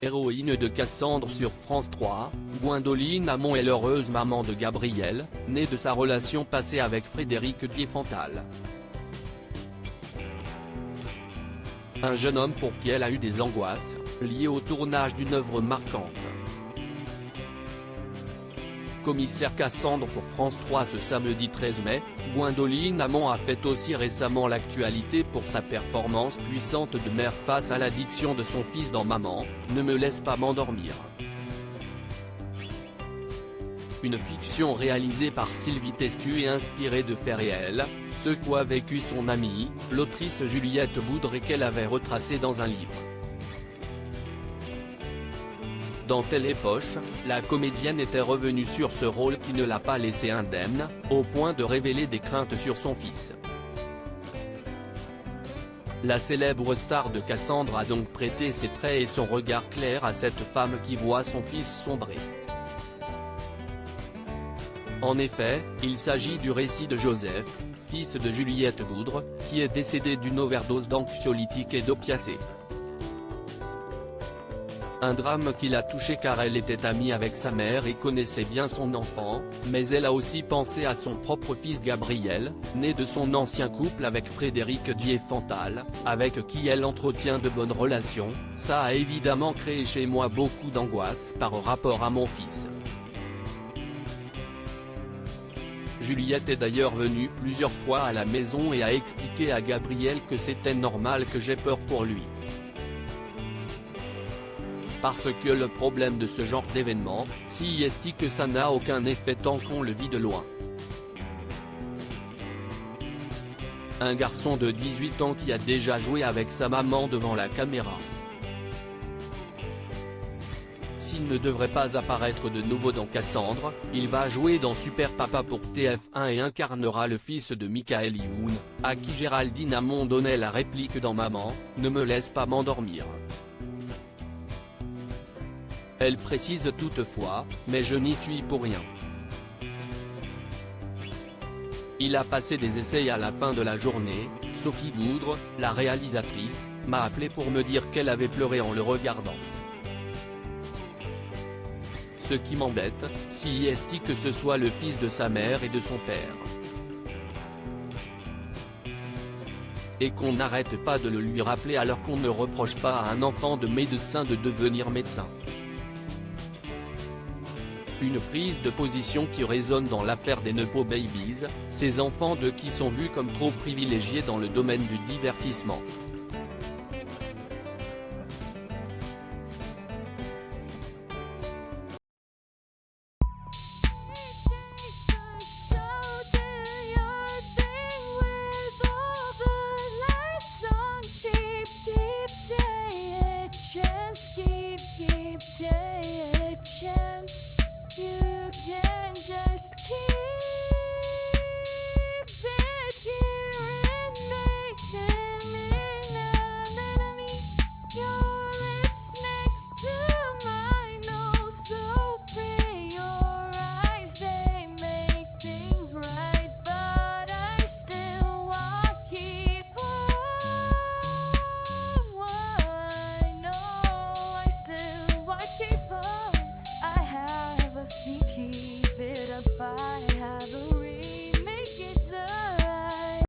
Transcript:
Héroïne de Cassandre sur France 3, Gwendoline Amon est l'heureuse maman de Gabriel, née de sa relation passée avec Frédéric Diefenthal. Un jeune homme pour qui elle a eu des angoisses, liées au tournage d'une œuvre marquante. Commissaire Cassandre pour France 3 ce samedi 13 mai, Gwendoline Amon a fait aussi récemment l'actualité pour sa performance puissante de mère face à l'addiction de son fils dans Maman, ne me laisse pas m'endormir. Une fiction réalisée par Sylvie Testu et inspirée de faits réels, ce qu'a vécu son amie, l'autrice Juliette Boudre et qu'elle avait retracé dans un livre. Dans Telle est poche, la comédienne était revenue sur ce rôle qui ne l'a pas laissé indemne, au point de révéler des craintes sur son fils. La célèbre star de Cassandre a donc prêté ses traits et son regard clair à cette femme qui voit son fils sombrer. En effet, il s'agit du récit de Joseph, fils de Juliette Boudre, qui est décédé d'une overdose d'anxiolytiques et d'opiacés. Un drame qui l'a touchée car elle était amie avec sa mère et connaissait bien son enfant, mais elle a aussi pensé à son propre fils Gabriel, né de son ancien couple avec Frédéric Diefenthal, avec qui elle entretient de bonnes relations. Ça a évidemment créé chez moi beaucoup d'angoisse par rapport à mon fils. Juliette est d'ailleurs venue plusieurs fois à la maison et a expliqué à Gabriel que c'était normal que j'ai peur pour lui. Parce que le problème de ce genre d'événement, c'est que ça n'a aucun effet tant qu'on le vit de loin. Un garçon de 18 ans qui a déjà joué avec sa maman devant la caméra. S'il ne devrait pas apparaître de nouveau dans Cassandre, il va jouer dans Super Papa pour TF1 et incarnera le fils de Michael Youn, à qui Géraldine Amon donnait la réplique dans Maman, ne me laisse pas m'endormir. Elle précise toutefois, mais je n'y suis pour rien. Il a passé des essais à la fin de la journée. Sophie Boudre, la réalisatrice, m'a appelé pour me dire qu'elle avait pleuré en le regardant. Ce qui m'embête, c'est que ce soit le fils de sa mère et de son père. Et qu'on n'arrête pas de le lui rappeler alors qu'on ne reproche pas à un enfant de médecin de devenir médecin. Une prise de position qui résonne dans l'affaire des Nepo Babies, ces enfants de qui sont vus comme trop privilégiés dans le domaine du divertissement.